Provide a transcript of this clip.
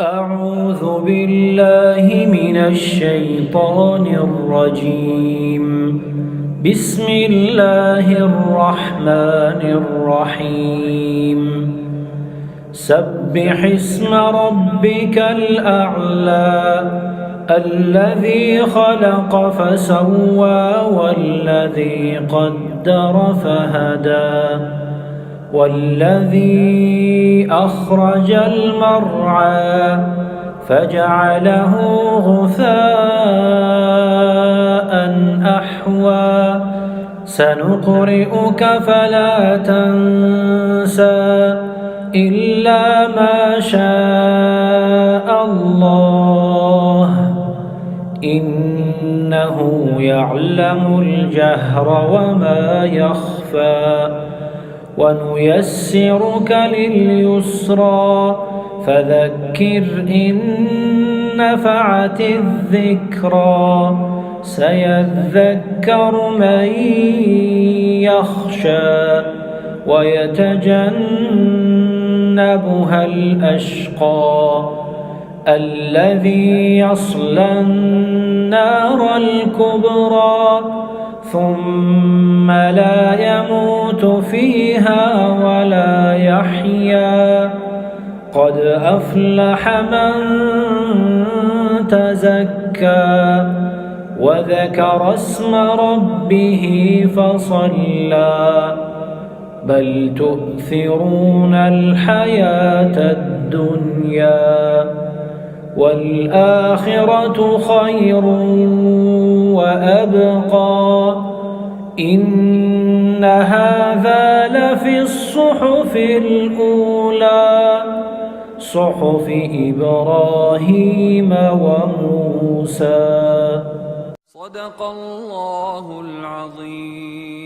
أعوذ بالله من الشيطان الرجيم. بسم الله الرحمن الرحيم. سبح اسم ربك الأعلى الذي خلق فسوى والذي قدر فهدى والذي أخرج المرعى فجعله غثاء أحوى سنقرئك فلا تنسى إلا ما شاء الله إنه يعلم الجهر وما يخفى ونيسرك لليسرى فذكر إن نفعت الذكرى سيذكر من يخشى ويتجنبها الأشقى الذي يصلى النار الكبرى ثم لا يموت فيها ولا يحيا قد أفلح من تزكى وذكر اسم ربه فصلى بل تؤثرون الحياة الدنيا والآخرة خير وأبقى إن هذا لفي الصحف الأولى صحف إبراهيم وموسى. صدق الله العظيم.